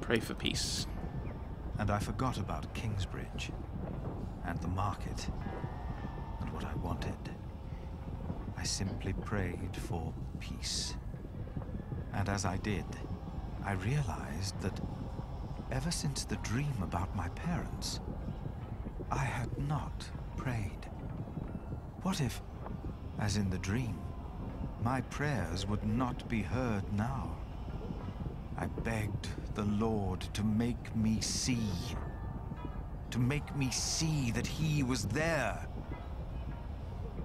Pray for peace. And I forgot about Kingsbridge, and the market, and what I wanted. I simply prayed for peace. And as I did, I realized that ever since the dream about my parents, I had not prayed. What if, as in the dream, my prayers would not be heard now? I begged the Lord to make me see. To make me see that he was there.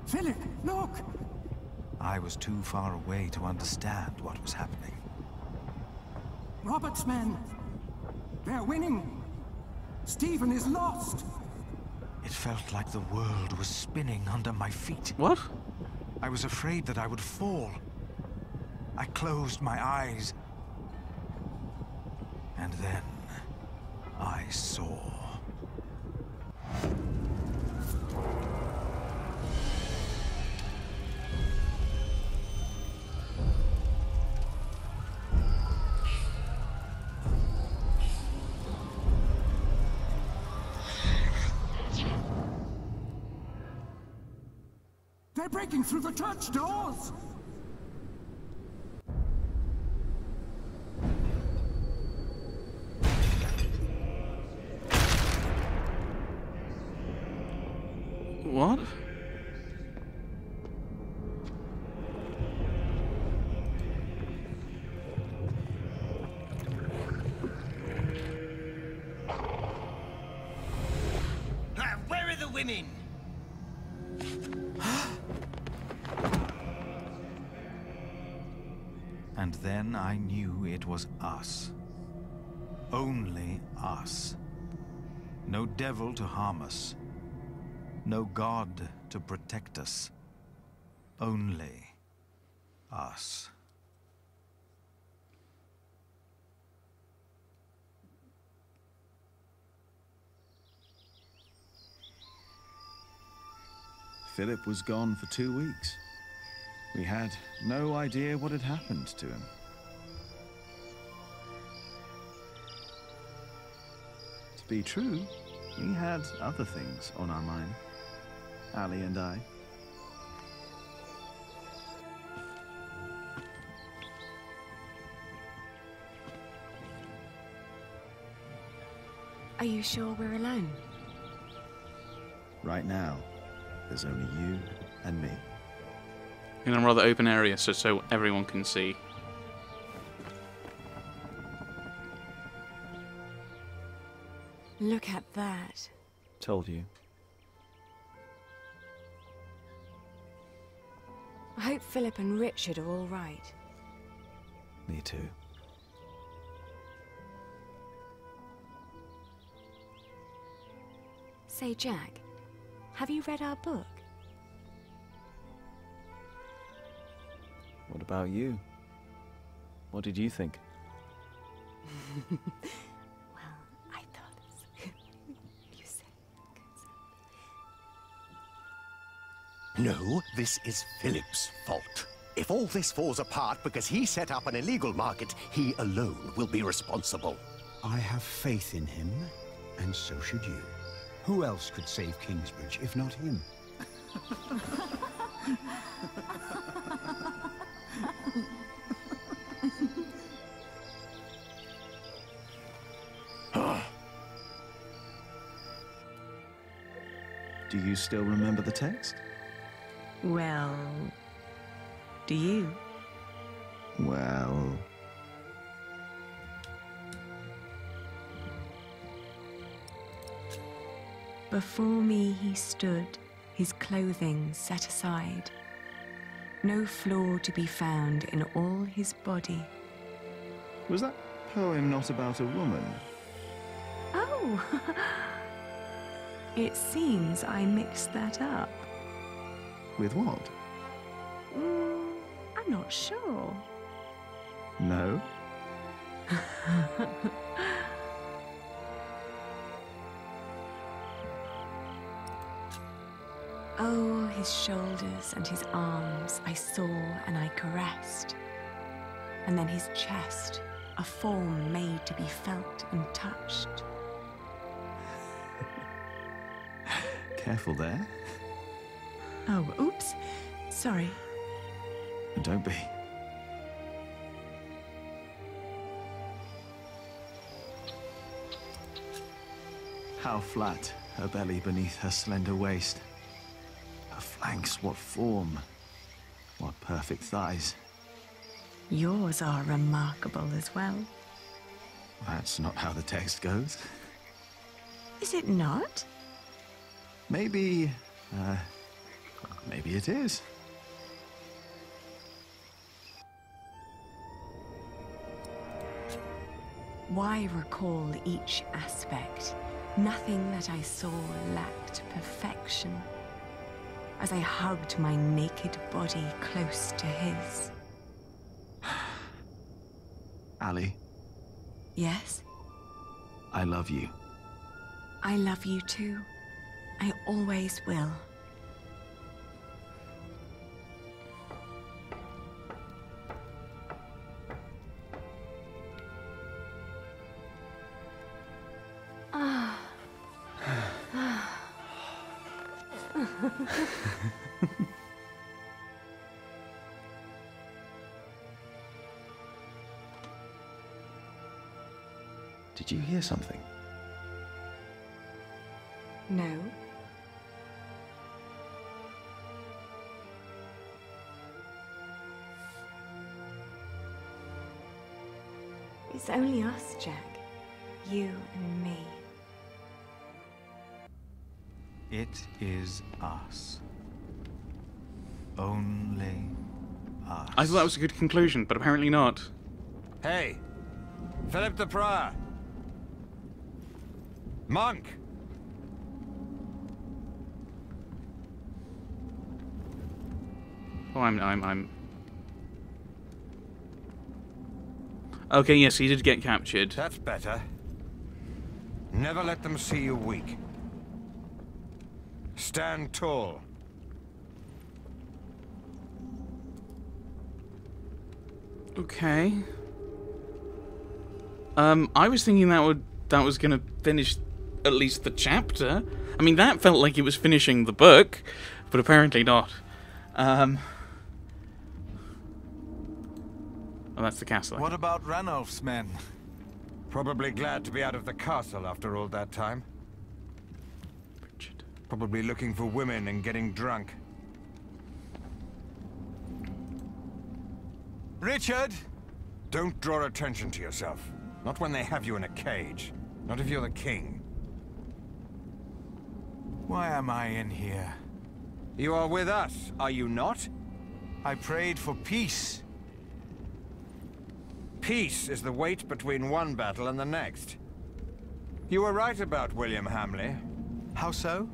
Philip, look! I was too far away to understand what was happening. Robert's men! They're winning! Stephen is lost! It felt like the world was spinning under my feet. What? I was afraid that I would fall. I closed my eyes. And then I saw. They're breaking through the church doors! What? Where are the women? And then I knew it was us. Only us. No devil to harm us. No God to protect us. Only us. Philip was gone for 2 weeks. We had no idea what had happened to him. To be true, we had other things on our mind. Ali and I. Are you sure we're alone? Right now, there's only you and me. In a rather open area, so everyone can see. Look at that. Told you. I hope Philip and Richard are all right. Me too. Say, Jack, have you read our book? What about you? What did you think? Well, I thought you said No, this is Philip's fault. If all this falls apart because he set up an illegal market, he alone will be responsible. I have faith in him, and so should you. Who else could save Kingsbridge if not him? Do you still remember the text? Well, do you? Well... Before me he stood, his clothing set aside. No flaw to be found in all his body. Was that poem not about a woman? Oh! It seems I mixed that up. With what? I'm not sure. No? Oh, his shoulders and his arms I saw and I caressed. And then his chest, a form made to be felt and touched. Careful there. Oh, oops. Sorry. Don't be. How flat her belly beneath her slender waist. Her flanks, what form. What perfect thighs. Yours are remarkable as well. That's not how the text goes. Is it not? Maybe it is. Why recall each aspect? Nothing that I saw lacked perfection. As I hugged my naked body close to his. Ali, Yes? I love you. I love you too. I always will. Did you hear something? No. It's only us, Jack. You and me. It is us. Only us. I thought that was a good conclusion, but apparently not. Hey, Philip the Prior. Monk. Oh, I'm... Okay, yes, he did get captured. That's better. Never let them see you weak. Stand tall. Okay. I was thinking that was gonna finish at least the chapter. I mean, that felt like it was finishing the book, but apparently not. Oh, that's the castle. What about Ranulf's men? Probably glad to be out of the castle after all that time. Richard. Probably looking for women and getting drunk. Richard! Don't draw attention to yourself. Not when they have you in a cage. Not if you're the king. Why am I in here? You are with us, are you not? I prayed for peace. Peace is the wait between one battle and the next. You were right about William Hamley. How so?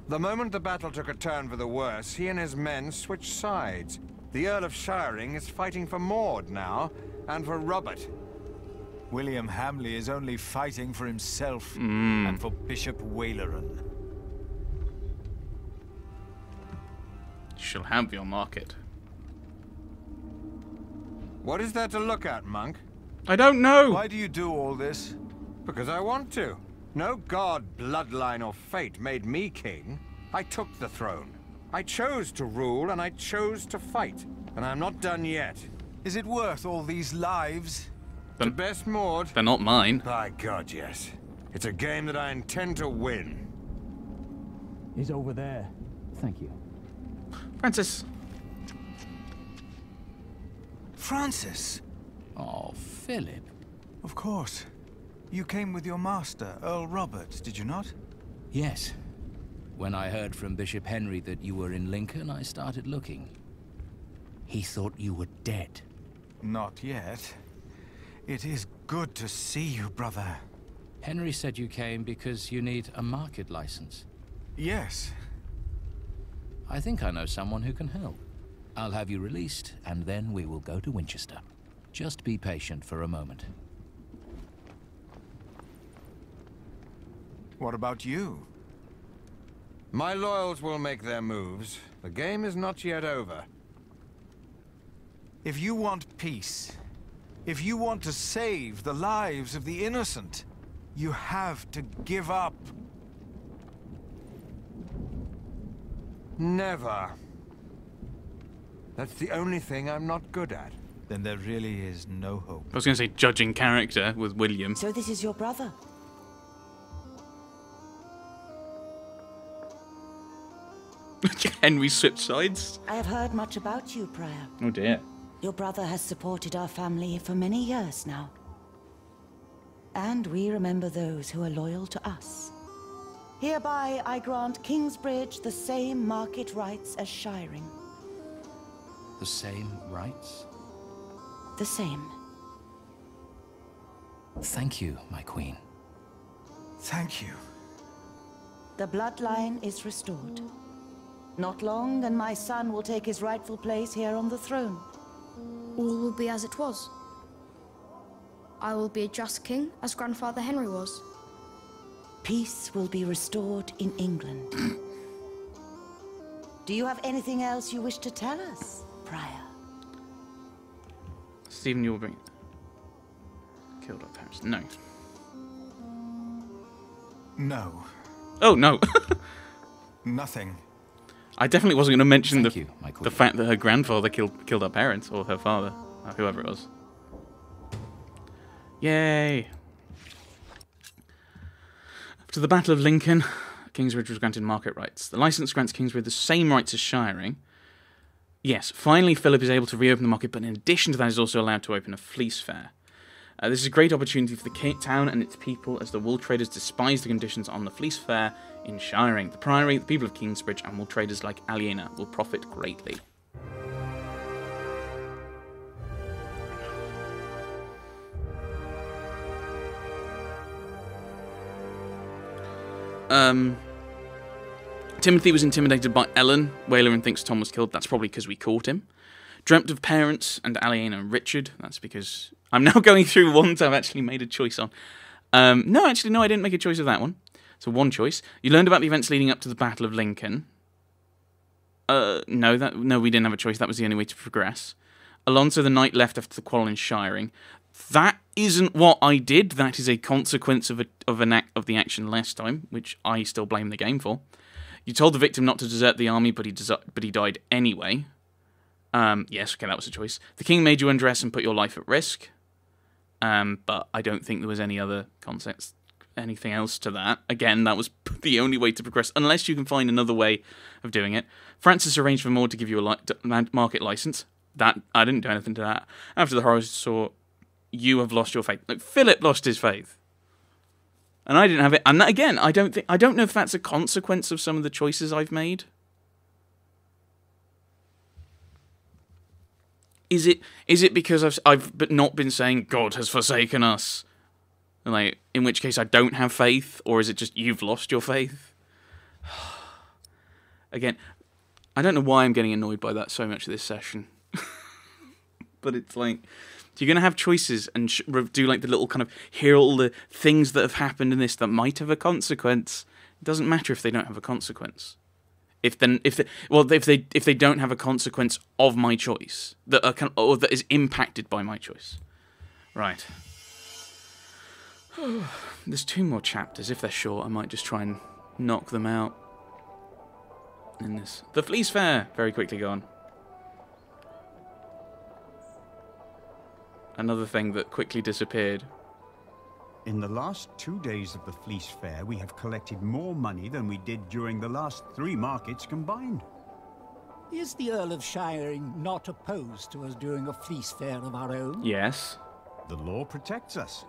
The moment the battle took a turn for the worse, he and his men switched sides. The Earl of Shiring is fighting for Maud now, and for Robert. William Hamley is only fighting for himself and for Bishop Waleran. You shall have your market. What is there to look at, monk? I don't know! Why do you do all this? Because I want to. No god, bloodline, or fate made me king. I took the throne. I chose to rule, and I chose to fight. And I'm not done yet. Is it worth all these lives? The best Maud? They're not mine. By God, yes. It's a game that I intend to win. He's over there. Thank you. Francis. Francis! Oh, Philip. Of course. You came with your master, Earl Robert, did you not? Yes. When I heard from Bishop Henry that you were in Lincoln, I started looking. He thought you were dead. Not yet. It is good to see you, brother. Henry said you came because you need a market license. Yes. I think I know someone who can help. I'll have you released, and then we will go to Winchester. Just be patient for a moment. What about you? My loyals will make their moves. The game is not yet over. If you want peace, If you want to save the lives of the innocent, you have to give up. Never. That's the only thing I'm not good at. Then there really is no hope. I was going to say judging character with William. So this is your brother? Henry switched sides. I have heard much about you, Prior. Oh dear. Your brother has supported our family for many years now. And we remember those who are loyal to us. Hereby I grant Kingsbridge the same market rights as Shiring. The same rights? The same. Thank you, my queen. Thank you. The bloodline is restored. Not long, and my son will take his rightful place here on the throne. All will be as it was. I will be a just king, as Grandfather Henry was. Peace will be restored in England. Do you have anything else you wish to tell us, Prior? Stephen, you will be killed our parents. No. No. Oh, no. Nothing. I definitely wasn't going to mention Thank you, my queen. the fact that her grandfather killed her parents, or her father, or whoever it was. Yay! After the Battle of Lincoln, Kingsbridge was granted market rights. The license grants Kingsbridge the same rights as Shiring. Yes, finally Philip is able to reopen the market, but in addition to that, is also allowed to open a fleece fair. This is a great opportunity for the town and its people, as the wool traders despise the conditions on the fleece fair in Shiring. The priory, the people of Kingsbridge, and wool traders like Aliena will profit greatly. Timothy was intimidated by Ellen. Wayland thinks Tom was killed. That's probably because we caught him. Dreamt of parents and Aliena and Richard. That's because I'm now going through ones I've actually made a choice on. No, I didn't make a choice of that one. So one choice. You learned about the events leading up to the Battle of Lincoln. No, we didn't have a choice. That was the only way to progress. Alonso the Knight left after the quarrel in Shiring. That isn't what I did. That is a consequence of the action last time, which I still blame the game for. You told the victim not to desert the army, but he died anyway. Yes, okay, that was a choice. The king made you undress and put your life at risk. But I don't think there was any other context, anything else to that. Again, that was the only way to progress, unless you can find another way of doing it. Francis arranged for Maud to give you a market license. That I didn't do anything to that. After the horrors saw, you have lost your faith. Look, Philip lost his faith, and I didn't have it. And that, again, I don't know if that's a consequence of some of the choices I've made. Is it because I've not been saying God has forsaken us, like, in which case I don't have faith, or is it just you've lost your faith? Again, I don't know why I'm getting annoyed by that so much this session, but it's like, you're going to have choices and do like the little kind of, here are all the things that have happened in this that might have a consequence. It doesn't matter if they don't have a consequence. If they don't have a consequence of my choice or that is impacted by my choice, right? There's 2 more chapters. If they're short, I might just try and knock them out. In this, the Fleece Fair, very quickly gone. Another thing that quickly disappeared. In the last 2 days of the Fleece Fair, we have collected more money than we did during the last 3 markets combined. Is the Earl of Shiring not opposed to us doing a fleece fair of our own? Yes. The law protects us.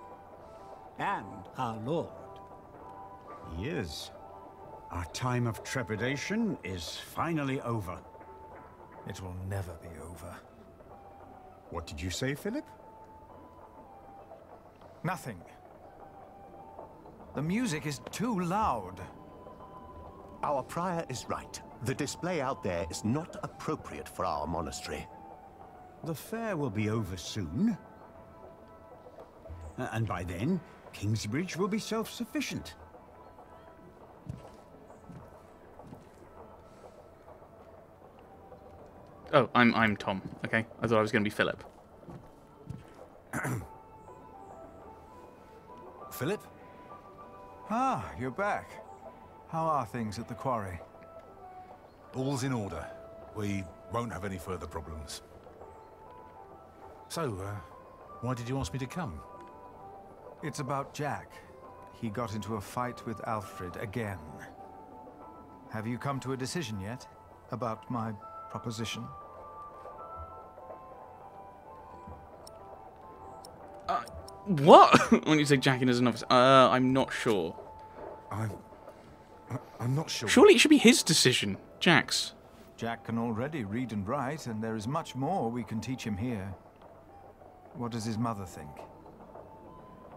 And our lord. He is. Our time of trepidation is finally over. It will never be over. What did you say, Philip? Nothing. The music is too loud. Our prior is right. The display out there is not appropriate for our monastery. The fair will be over soon. And by then, Kingsbridge will be self-sufficient. Oh, I'm Tom. Okay, I thought I was going to be Philip. Philip? Ah, you're back. How are things at the quarry? All's in order. We won't have any further problems. So, why did you ask me to come? It's about Jack. He got into a fight with Alfred again. Have you come to a decision yet about my proposition? What? When you say Jack in as an officer, I'm not sure. I'm not sure. Surely it should be his decision, Jack's. Jack can already read and write, and there is much more we can teach him here. What does his mother think?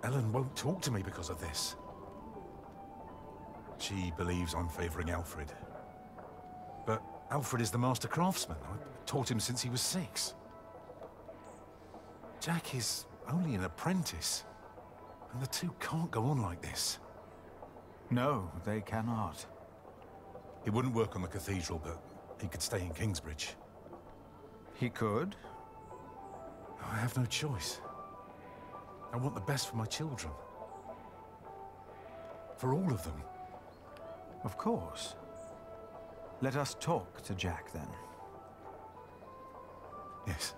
Ellen won't talk to me because of this. She believes I'm favoring Alfred. But Alfred is the master craftsman. I taught him since he was 6. Jack is only an apprentice. And the two can't go on like this. No, they cannot. He wouldn't work on the cathedral, but he could stay in Kingsbridge. He could? I have no choice. I want the best for my children. For all of them. Of course. Let us talk to Jack, then. Yes.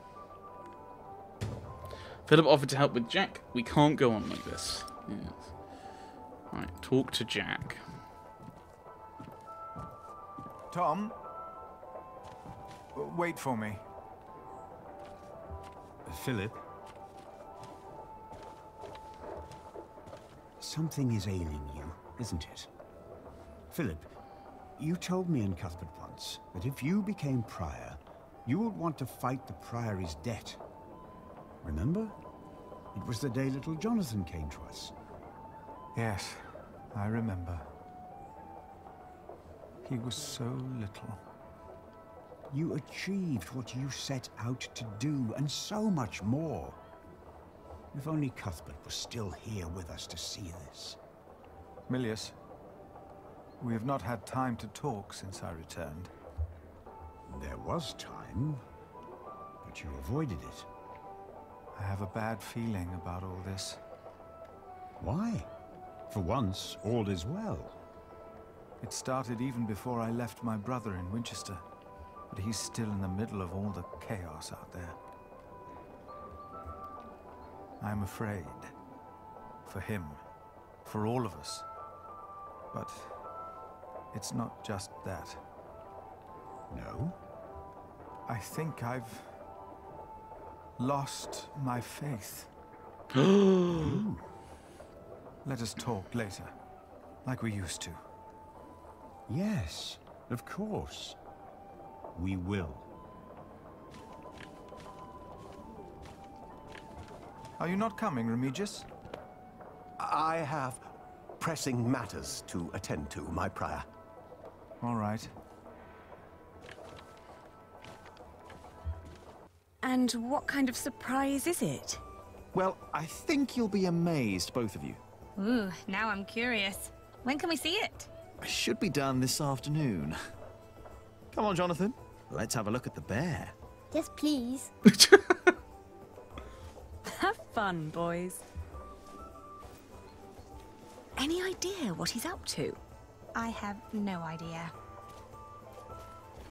Philip offered to help with Jack. We can't go on like this. Yes. Right, talk to Jack. Tom? Wait for me. Philip? Something is ailing you, isn't it? Philip, you told me in Cuthbert once that if you became prior, you would want to fight the priory's debt. Remember? It was the day little Jonathan came to us. Yes, I remember. He was so little. You achieved what you set out to do, and so much more. If only Cuthbert was still here with us to see this. Milius, we have not had time to talk since I returned. There was time, but you avoided it. I have a bad feeling about all this. Why? For once, all is well. It started even before I left my brother in Winchester, but he's still in the middle of all the chaos out there. I'm afraid. For him. For all of us. But it's not just that. No? I think I've lost my faith. Let us talk later, like we used to. Yes, of course. We will. Are you not coming, Remigius? I have pressing matters to attend to, my prior. All right. And what kind of surprise is it? Well, I think you'll be amazed, both of you. Ooh, now I'm curious. When can we see it? I should be done this afternoon. Come on, Jonathan. Let's have a look at the bear. Yes, please. Have fun, boys. Any idea what he's up to? I have no idea.